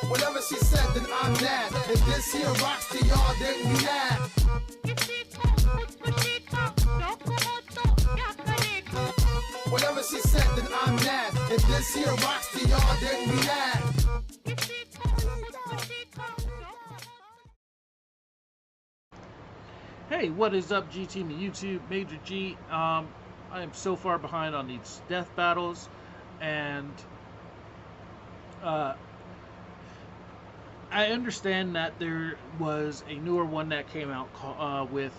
Whatever she said, then I'm mad. If this here rocks to y'all, then you mad. Whatever she said, then I'm mad. If this here rocks to y'all, then you mad. Hey, what is up, G Team of YouTube? Major G. I am so far behind on these death battles, and I understand that there was a newer one that came out with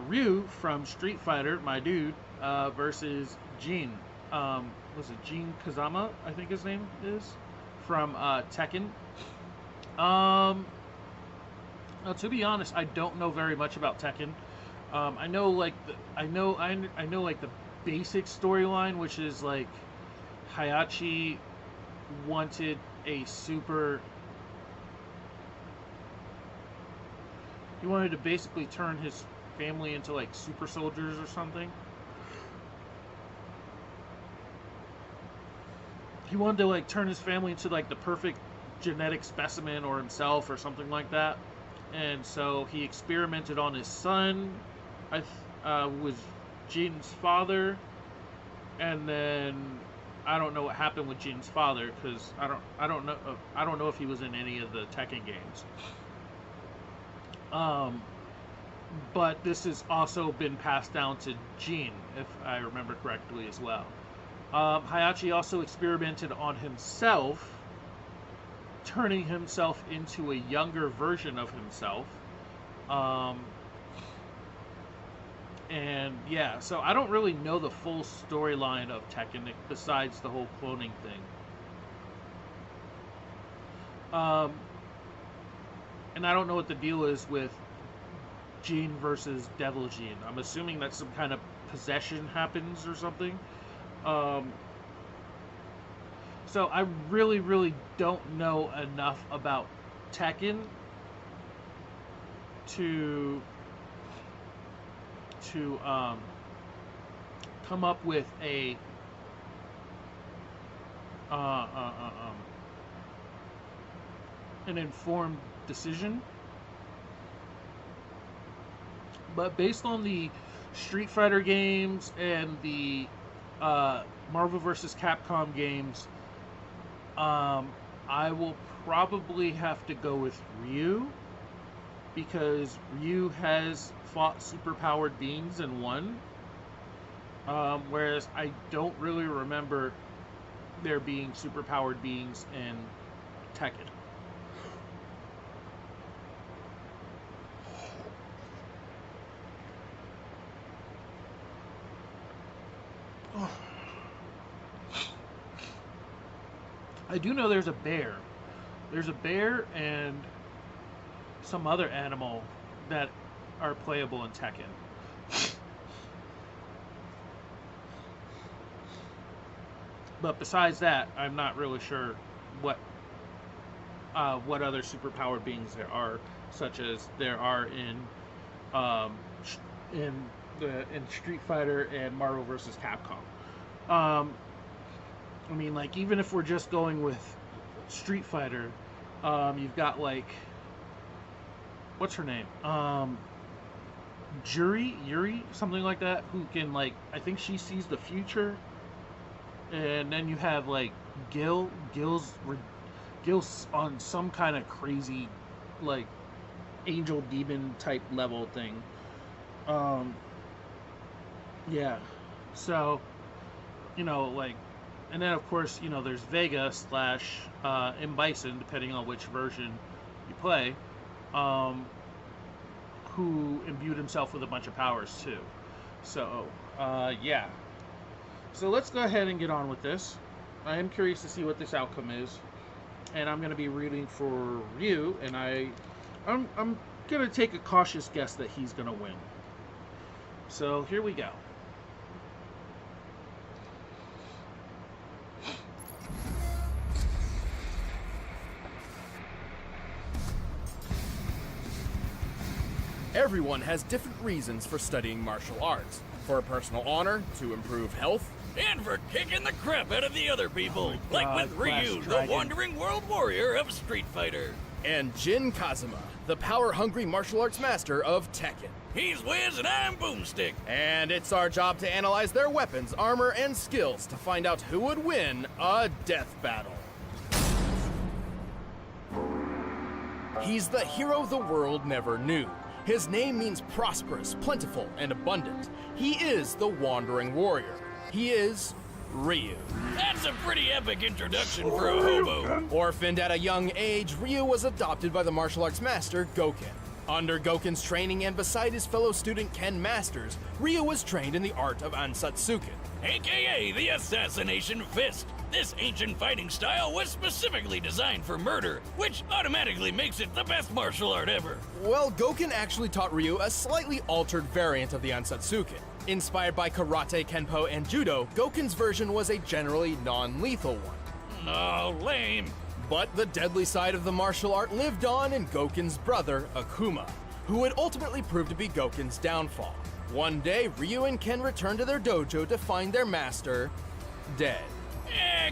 Ryu from Street Fighter, my dude, versus Jin. Was it Jin Kazama? I think his name is, from Tekken. Now, to be honest, I don't know very much about Tekken. I know like the basic storyline, which is like Hayachi wanted a super. He wanted to basically turn his family into like super soldiers or something. He wanted to like turn his family into like the perfect genetic specimen or himself or something like that. And so he experimented on his son, with Jin's father, and then I don't know what happened with Jin's father because I don't know if he was in any of the Tekken games. But this has also been passed down to Jin, if I remember correctly as well. Hayachi also experimented on himself, turning himself into a younger version of himself. And yeah, so I don't really know the full storyline of Tekken besides the whole cloning thing. And I don't know what the deal is with Jin versus Devil Jin. I'm assuming that some kind of possession happens or something. So I really don't know enough about Tekken to come up with a an informed decision. But based on the Street Fighter games and the Marvel vs. Capcom games, I will probably have to go with Ryu, because Ryu has fought superpowered beings and won, whereas I don't really remember there being superpowered beings in Tekken. I do know there's a bear. There's a bear and some other animal that are playable in Tekken. But besides that, I'm not really sure what other superpowered beings there are, such as there are in Street Fighter and Marvel vs. Capcom. I mean, like, even if we're just going with Street Fighter, you've got, like, what's her name? Yuri, something like that, who can, like, I think she sees the future. And then you have, like, Gil's on some kind of crazy, like, angel demon type level thing. Yeah. So, you know, like, and then, of course, you know, there's Vega / M. Bison, depending on which version you play, who imbued himself with a bunch of powers, too. So, yeah. So let's go ahead and get on with this. I am curious to see what this outcome is. And I'm going to be rooting for Ryu, and I'm going to take a cautious guess that he's going to win. So, here we go. Everyone has different reasons for studying martial arts. For personal honor, to improve health, And for kicking the crap out of the other people, like God, with Ryu, Flash the Dragon. wandering world warrior of Street Fighter. and Jin Kazama, the power-hungry martial arts master of Tekken. He's Wiz and I'm Boomstick. And it's our job to analyze their weapons, armor, and skills to find out who would win a death battle. He's the hero the world never knew. His name means prosperous, plentiful, and abundant. He is the Wandering Warrior. He is Ryu. That's a pretty epic introduction for a hobo. Orphaned at a young age, Ryu was adopted by the martial arts master Goken. Under Goken's training and beside his fellow student Ken Masters, Ryu was trained in the art of Ansatsuken. AKA the Assassination Fist. This ancient fighting style was specifically designed for murder, which automatically makes it the best martial art ever. Well, Goken actually taught Ryu a slightly altered variant of the Ansatsuken. Inspired by karate, kenpo, and judo, Goken's version was a generally non-lethal one. Oh, lame. But the deadly side of the martial art lived on in Goken's brother, Akuma, who would ultimately prove to be Goken's downfall. One day, Ryu and Ken returned to their dojo to find their master dead.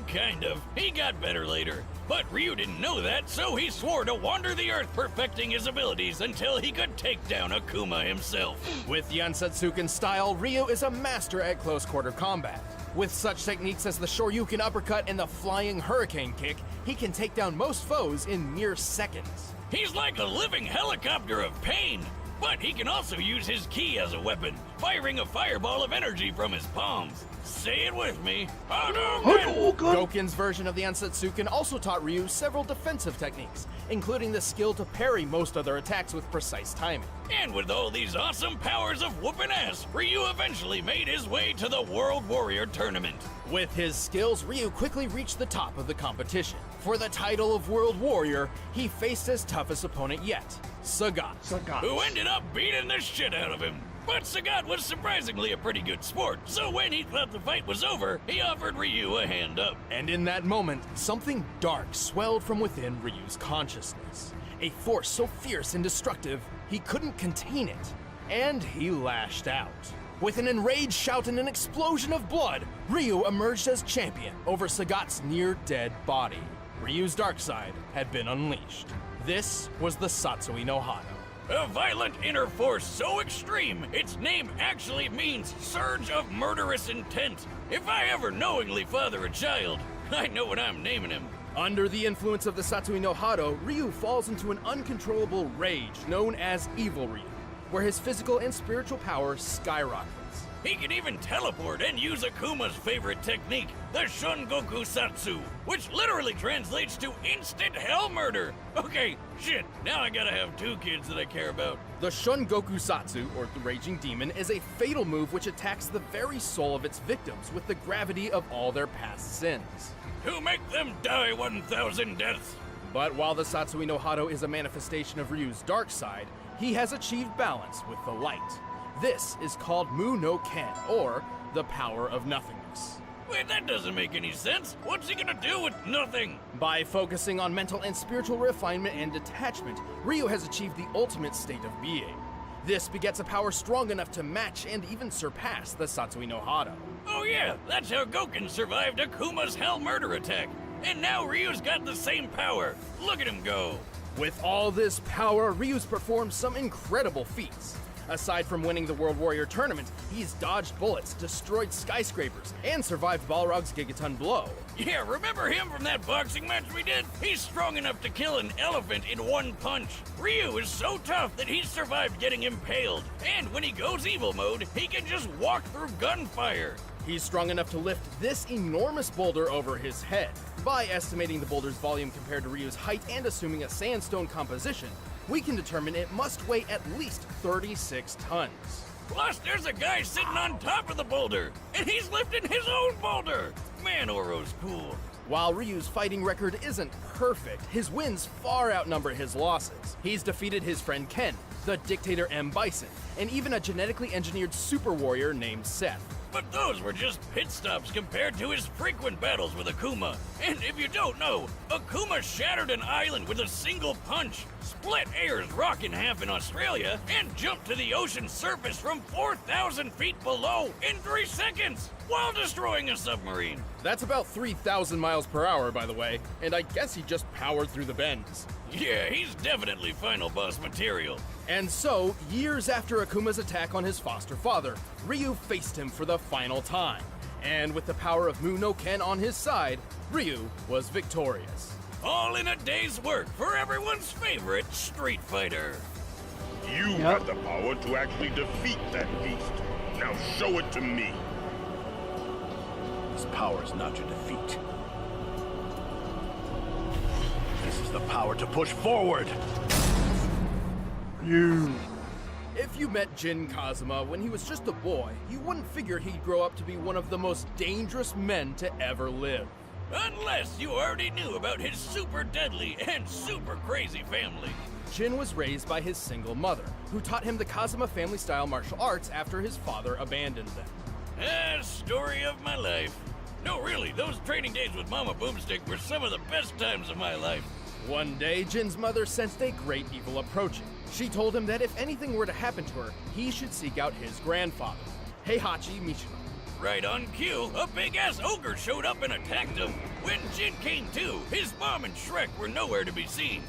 Kind of. He got better later. But Ryu didn't know that, so he swore to wander the earth perfecting his abilities until he could take down Akuma himself. With the Ansatsuken style, Ryu is a master at close quarter combat. With such techniques as the Shoryuken uppercut and the flying hurricane kick, he can take down most foes in mere seconds. He's like a living helicopter of pain, but he can also use his ki as a weapon, firing a fireball of energy from his palms. Say it with me. Hadouken! Goken's version of the Ansatsuken also taught Ryu several defensive techniques, including the skill to parry most other attacks with precise timing. And with all these awesome powers of whooping ass, Ryu eventually made his way to the World Warrior Tournament. With his skills, Ryu quickly reached the top of the competition. For the title of World Warrior, he faced his toughest opponent yet, Sagat. Who ended up beating the shit out of him. But Sagat was surprisingly a pretty good sport, so when he thought the fight was over, he offered Ryu a hand up. And in that moment, something dark swelled from within Ryu's consciousness. A force so fierce and destructive, he couldn't contain it. And he lashed out. With an enraged shout and an explosion of blood, Ryu emerged as champion over Sagat's near-dead body. Ryu's dark side had been unleashed. This was the Satsui no Hado. A violent inner force so extreme, its name actually means surge of murderous intent. If I ever knowingly father a child, I know what I'm naming him. Under the influence of the Satsui no Hado, Ryu falls into an uncontrollable rage known as Evil Ryu, where his physical and spiritual power skyrockets. He can even teleport and use Akuma's favorite technique, the Shun Goku Satsu, which literally translates to instant hell murder. Okay, shit, now I gotta have two kids that I care about. The Shun Goku Satsu, or the Raging Demon, is a fatal move which attacks the very soul of its victims with the gravity of all their past sins. To make them die 1,000 deaths. But while the Satsui no Hado is a manifestation of Ryu's dark side, he has achieved balance with the light. This is called Mu no Ken, or the power of nothingness. Wait, that doesn't make any sense. What's he gonna do with nothing? By focusing on mental and spiritual refinement and detachment, Ryu has achieved the ultimate state of being. This begets a power strong enough to match and even surpass the Satsui no Hado. Oh yeah, that's how Goken survived Akuma's hell murder attack. And now Ryu's got the same power. Look at him go. With all this power, Ryu's performed some incredible feats. Aside from winning the World Warrior Tournament, he's dodged bullets, destroyed skyscrapers, and survived Balrog's Gigaton blow. Yeah, remember him from that boxing match we did? He's strong enough to kill an elephant in one punch. Ryu is so tough that he's survived getting impaled. And when he goes evil mode, he can just walk through gunfire. He's strong enough to lift this enormous boulder over his head. By estimating the boulder's volume compared to Ryu's height and assuming a sandstone composition, we can determine it must weigh at least 36 tons. Plus, there's a guy sitting on top of the boulder, and he's lifting his own boulder. Man, Oro's cool. While Ryu's fighting record isn't perfect, his wins far outnumber his losses. He's defeated his friend Ken, the dictator M. Bison, and even a genetically engineered super warrior named Seth. But those were just pit stops compared to his frequent battles with Akuma. And if you don't know, Akuma shattered an island with a single punch, split Ayers Rock in half in Australia, and jumped to the ocean surface from 4,000 feet below in 3 seconds, while destroying a submarine. That's about 3,000 miles per hour, by the way, and I guess he just powered through the bends. Yeah, he's definitely final boss material. And so, years after Akuma's attack on his foster father, Ryu faced him for the final time. And with the power of Mu no Ken on his side, Ryu was victorious. All in a day's work for everyone's favorite Street Fighter. You have the power to actually defeat that beast. Now show it to me. This power is not to defeat. This is the power to push forward. If you met Jin Kazama when he was just a boy, you wouldn't figure he'd grow up to be one of the most dangerous men to ever live. Unless you already knew about his super deadly and super crazy family. Jin was raised by his single mother, who taught him the Kazama family-style martial arts after his father abandoned them. Story of my life. No, really, those training days with Mama Boomstick were some of the best times of my life. One day, Jin's mother sensed a great evil approaching. She told him that if anything were to happen to her, he should seek out his grandfather, Heihachi Mishima. Right on cue, a big-ass ogre showed up and attacked him. When Jin came to, his mom and Shrek were nowhere to be seen.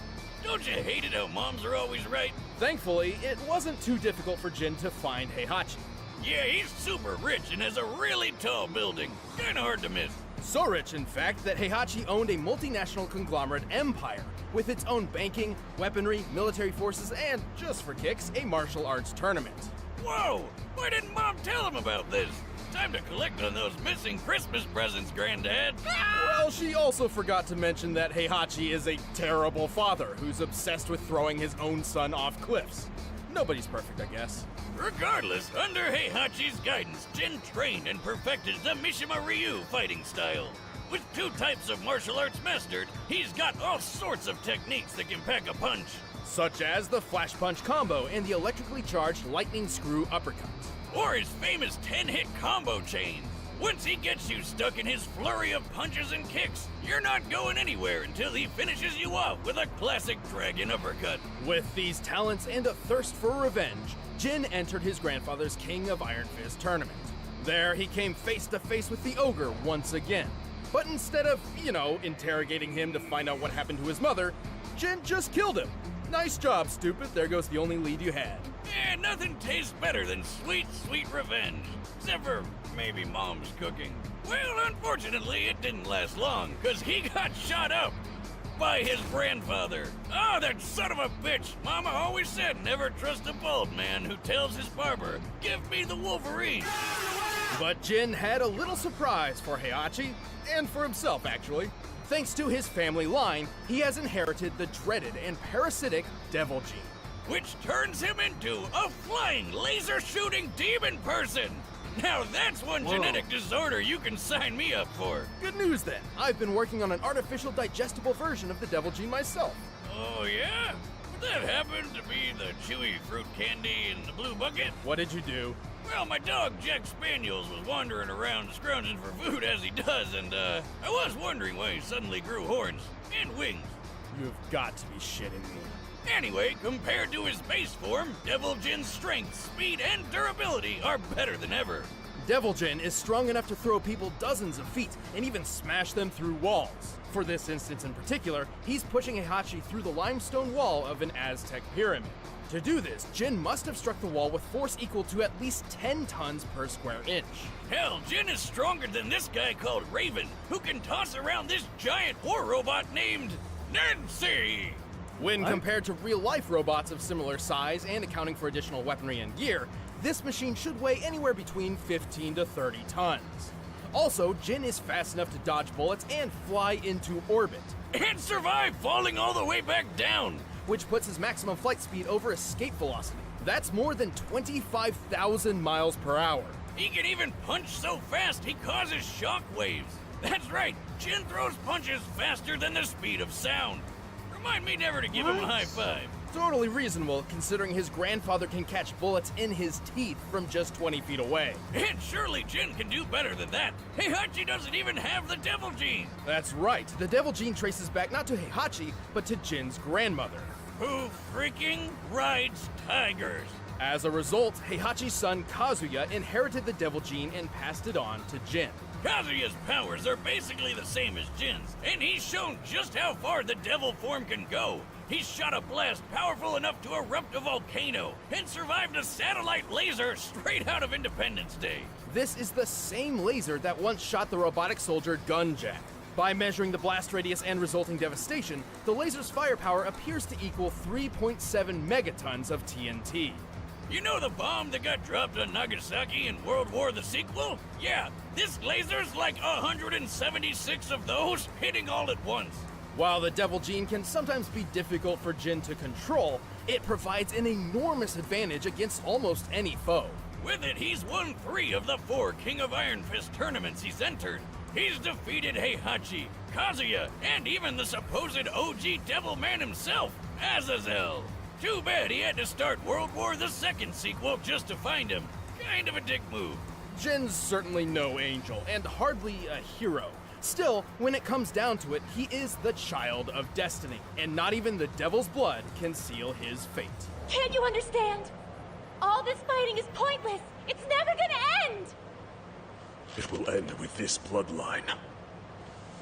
Don't you hate it how moms are always right? Thankfully, it wasn't too difficult for Jin to find Heihachi. Yeah, he's super rich and has a really tall building. Kinda hard to miss. So rich, in fact, that Heihachi owned a multinational conglomerate empire with its own banking, weaponry, military forces, and, just for kicks, a martial arts tournament. Whoa! Why didn't Mom tell him about this? Time to collect on those missing Christmas presents, Granddad. Well, she also forgot to mention that Heihachi is a terrible father who's obsessed with throwing his own son off cliffs. Nobody's perfect, I guess. Regardless, under Heihachi's guidance, Jin trained and perfected the Mishima Ryu fighting style. With 2 types of martial arts mastered, he's got all sorts of techniques that can pack a punch. Such as the flash punch combo and the electrically charged lightning screw uppercut. Or his famous 10-hit combo chain. Once he gets you stuck in his flurry of punches and kicks, you're not going anywhere until he finishes you off with a classic dragon uppercut. With these talents and a thirst for revenge, Jin entered his grandfather's King of Iron Fist tournament. There, he came face to face with the ogre once again. But instead of, interrogating him to find out what happened to his mother, Jin just killed him. Nice job, stupid. There goes the only lead you had. Yeah, nothing tastes better than sweet, sweet revenge. Except for maybe Mom's cooking. Well, unfortunately, it didn't last long, because he got shot up by his grandfather. Oh, that son of a bitch! Mama always said never trust a bald man who tells his barber, give me the Wolverine. But Jin had a little surprise for Heihachi, and for himself, actually. Thanks to his family line, he has inherited the dreaded and parasitic Devil Gene. Which turns him into a flying, laser-shooting demon person! Now that's one genetic disorder you can sign me up for. Good news then. I've been working on an artificial digestible version of the Devil Gene myself. Oh yeah? Would that happen to be the chewy fruit candy in the blue bucket? What did you do? Well, my dog Jack Spaniels was wandering around scrounging for food as he does, and I was wondering why he suddenly grew horns and wings. You've got to be shitting me. Anyway, compared to his base form, Devil Jin's strength, speed, and durability are better than ever. Devil Jin is strong enough to throw people dozens of feet and even smash them through walls. For this instance in particular, he's pushing Heihachi through the limestone wall of an Aztec pyramid. To do this, Jin must have struck the wall with force equal to at least 10 tons per square inch. Hell, Jin is stronger than this guy called Raven, who can toss around this giant war robot named Nancy. When compared to real-life robots of similar size and accounting for additional weaponry and gear, this machine should weigh anywhere between 15 to 30 tons. Also, Jin is fast enough to dodge bullets and fly into orbit, And survive falling all the way back down. which puts his maximum flight speed over escape velocity. That's more than 25,000 miles per hour. He can even punch so fast he causes shock waves. That's right, Jin throws punches faster than the speed of sound. Remind me never to give him a high five. Totally reasonable, considering his grandfather can catch bullets in his teeth from just 20 feet away. And surely Jin can do better than that. Heihachi doesn't even have the devil gene. That's right, the devil gene traces back not to Heihachi, but to Jin's grandmother. Who freaking rides tigers? As a result, Heihachi's son Kazuya inherited the devil gene and passed it on to Jin. Kazuya's powers are basically the same as Jin's, and he's shown just how far the devil form can go. He shot a blast powerful enough to erupt a volcano and survived a satellite laser straight out of Independence Day. This is the same laser that once shot the robotic soldier Gunjack. By measuring the blast radius and resulting devastation, the laser's firepower appears to equal 3.7 megatons of TNT. You know the bomb that got dropped on Nagasaki in World War the sequel? Yeah, this laser's like 176 of those hitting all at once. While the devil gene can sometimes be difficult for Jin to control, it provides an enormous advantage against almost any foe. With it, he's won 3 of the 4 King of Iron Fist tournaments he's entered. He's defeated Heihachi, Kazuya, and even the supposed OG Devil Man himself, Azazel. Too bad he had to start World War II sequel just to find him. Kind of a dick move. Jin's certainly no angel, and hardly a hero. Still, when it comes down to it, he is the child of destiny, and not even the devil's blood can seal his fate. Can't you understand? All this fighting is pointless. It's never gonna end. It will end with this bloodline.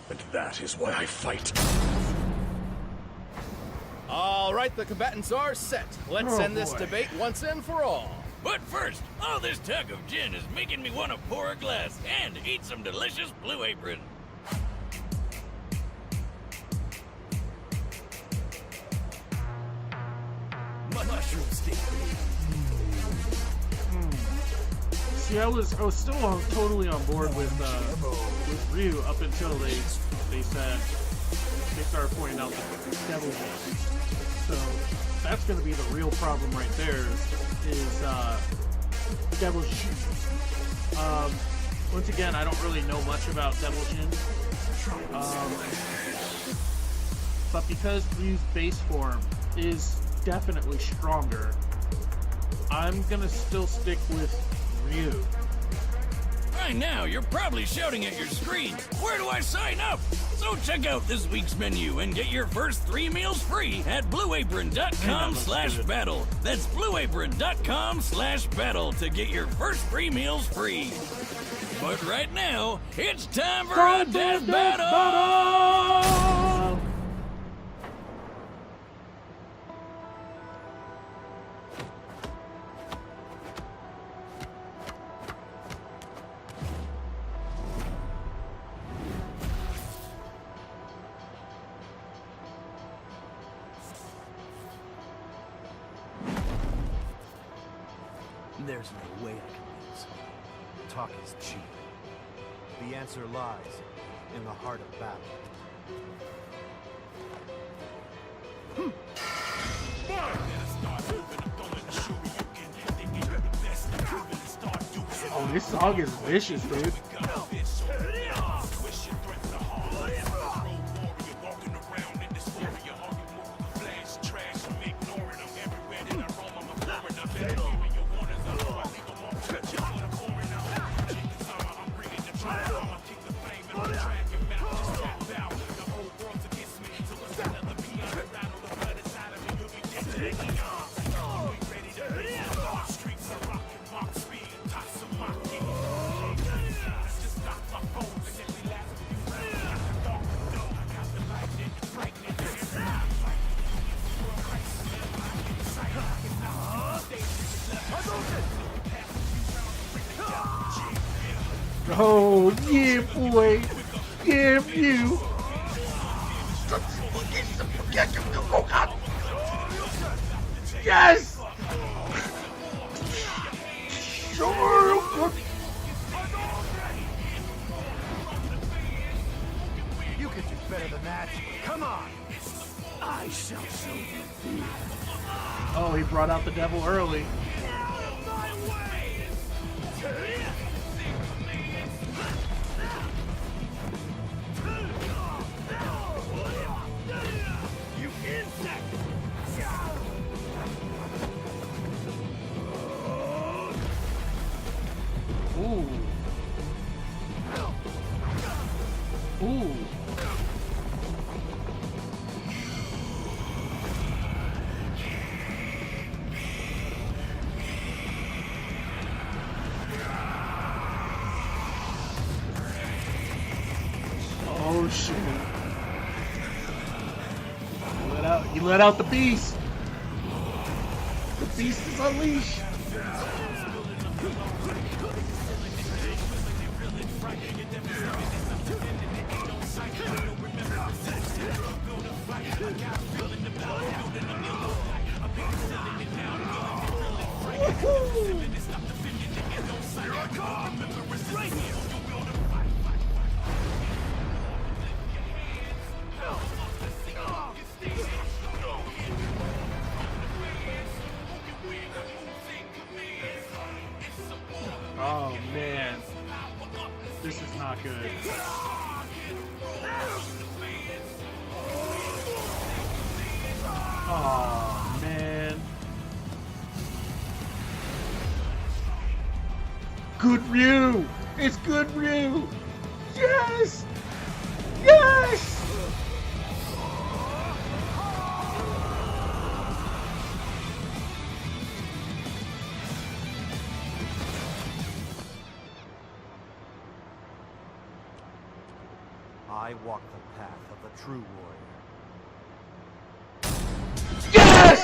And that is why I fight. All right, the combatants are set. Let's end this debate once and for all. But first, all this talk of gin is making me want to pour a glass and eat some delicious Blue Apron. Mushroom steak. See, I was still totally on board with Ryu up until they said they started pointing out the devil gene. So that's going to be the real problem right there. Is devil gene. Once again, I don't really know much about devil gene. But because Ryu's base form is definitely stronger, I'm gonna still stick with Ryu. By now, you're probably shouting at your screen, where do I sign up? So check out this week's menu and get your first 3 meals free at blueapron.com/battle. That's blueapron.com/battle to get your first 3 meals free. But right now, it's time for a death battle! There's no way I can lose. Talk is cheap. The answer lies in the heart of battle. Oh, this song is vicious, dude. Oh, yeah, boy. Yeah, you. Yes! Sure. You could do better than that. Come on! I shall show you. Oh, he brought out the devil early. You insect! Ooh. Oh shit. He let out the beast. The beast is unleashed. Oh man, this is not good. Oh man. Good Ryu! It's good Ryu! Yes! Yes! I walk the path of the true warrior. Yes!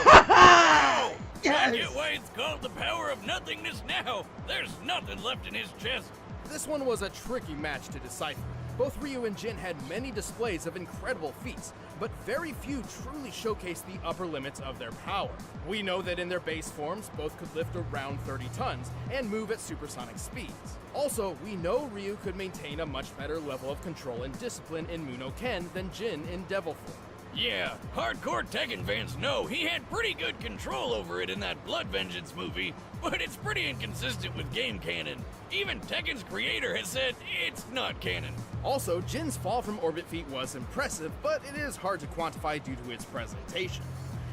I Yes! get why it's called the power of nothingness now. There's nothing left in his chest. This one was a tricky match to decipher. Both Ryu and Jin had many displays of incredible feats, but very few truly showcased the upper limits of their power. We know that in their base forms, both could lift around 30 tons and move at supersonic speeds. Also, we know Ryu could maintain a much better level of control and discipline in Muno Ken than Jin in Devil form. Yeah, hardcore Tekken fans know he had pretty good control over it in that Blood Vengeance movie, but it's pretty inconsistent with game canon. Even Tekken's creator has said it's not canon. Also, Jin's fall from orbit feat was impressive, but it is hard to quantify due to its presentation.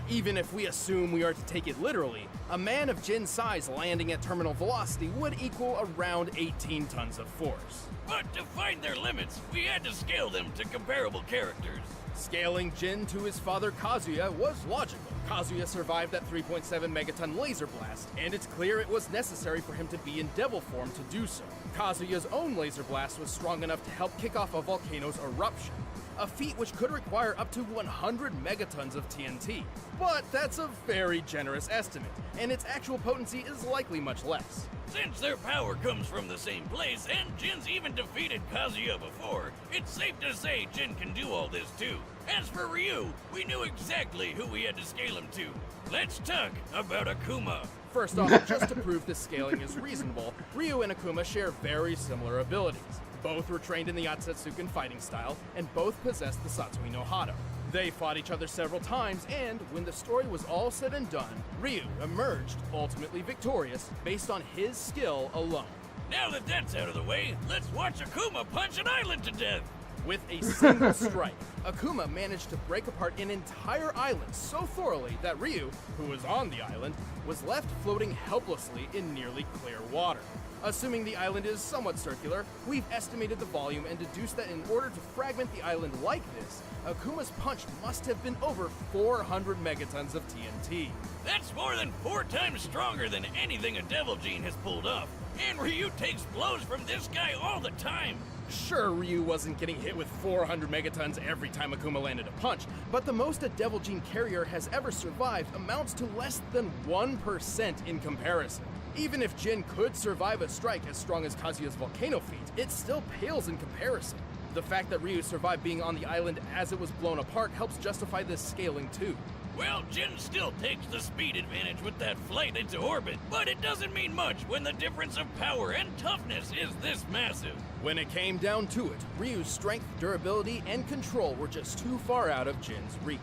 Even if we assume we are to take it literally, a man of Jin's size landing at terminal velocity would equal around 18 tons of force. But to find their limits, we had to scale them to comparable characters. Scaling Jin to his father Kazuya was logical. Kazuya survived that 3.7 megaton laser blast, and it's clear it was necessary for him to be in devil form to do so. Kazuya's own laser blast was strong enough to help kick off a volcano's eruption, a feat which could require up to 100 megatons of TNT. But that's a very generous estimate, and its actual potency is likely much less. Since their power comes from the same place, and Jin's even defeated Kazuya before, it's safe to say Jin can do all this too. As for Ryu, we knew exactly who we had to scale him to. Let's talk about Akuma. First off, just to prove this scaling is reasonable, Ryu and Akuma share very similar abilities. Both were trained in the Otsutsuken fighting style, and both possessed the Satsui no Hado. They fought each other several times, and when the story was all said and done, Ryu emerged ultimately victorious based on his skill alone. Now that that's out of the way, let's watch Akuma punch an island to death. With a single strike, Akuma managed to break apart an entire island so thoroughly that Ryu, who was on the island, was left floating helplessly in nearly clear water. Assuming the island is somewhat circular, we've estimated the volume and deduced that in order to fragment the island like this, Akuma's punch must have been over 400 megatons of TNT. That's more than 4 times stronger than anything a Devil Gene has pulled off. And Ryu takes blows from this guy all the time. Sure, Ryu wasn't getting hit with 400 megatons every time Akuma landed a punch, but the most a Devil Gene carrier has ever survived amounts to less than 1% in comparison. Even if Jin could survive a strike as strong as Kazuya's volcano feat, it still pales in comparison. The fact that Ryu survived being on the island as it was blown apart helps justify this scaling too. Well, Jin still takes the speed advantage with that flight into orbit, but it doesn't mean much when the difference of power and toughness is this massive. When it came down to it, Ryu's strength, durability, and control were just too far out of Jin's reach.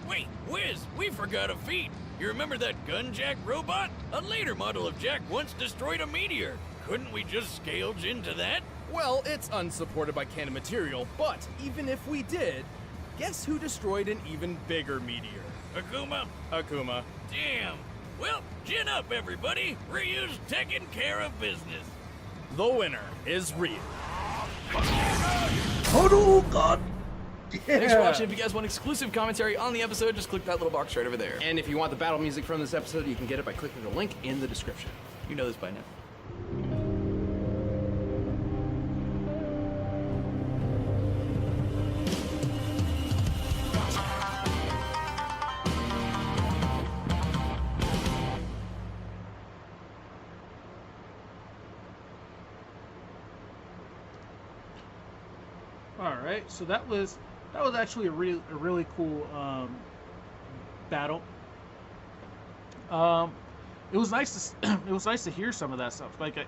Wait, Wiz, we forgot a feat. You remember that gun jack robot? A later model of Jack once destroyed a meteor. Couldn't we just scale Jin to that? Well, it's unsupported by canon material, but even if we did, guess who destroyed an even bigger meteor? Akuma? Akuma. Damn. Well, gin up, everybody. Ryu's taking care of business. The winner is Ryu. Oh god. Thanks for watching. If you guys want exclusive commentary on the episode, just click that little box right over there. And if you want the battle music from this episode, you can get it by clicking the link in the description. You know this by now. All right, so that was actually a really cool battle. It was nice to hear some of that stuff. Like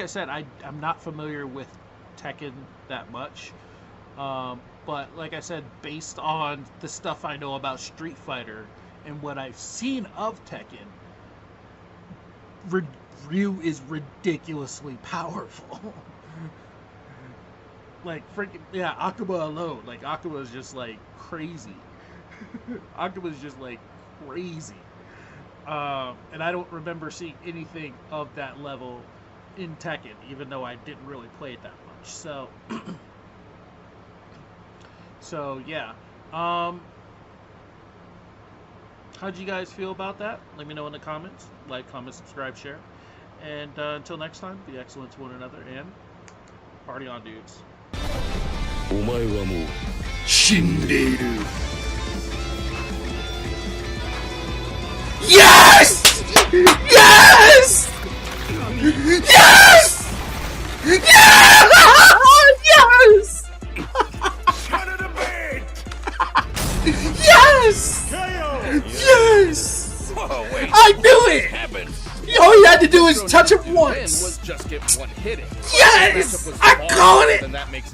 I said, I'm not familiar with Tekken that much, but like I said, based on the stuff I know about Street Fighter and what I've seen of Tekken, Ryu is ridiculously powerful. Like freaking yeah, Akuma alone. Like Akuma is just like crazy. Akuma is just like crazy. And I don't remember seeing anything of that level in Tekken, even though I didn't really play it that much. So, so yeah. How'd you guys feel about that? Let me know in the comments. Like, comment, subscribe, share. And until next time, be excellent to one another and party on, dudes. お前はもう死んでいる。Yes! Yes! Yes! Yes! Son of a bitch! Yes! KO! Yes! Whoa, wait. I knew it! Happened. All you had to do is touch him once. Was just get one hit in. Yes! I called it! Then that makes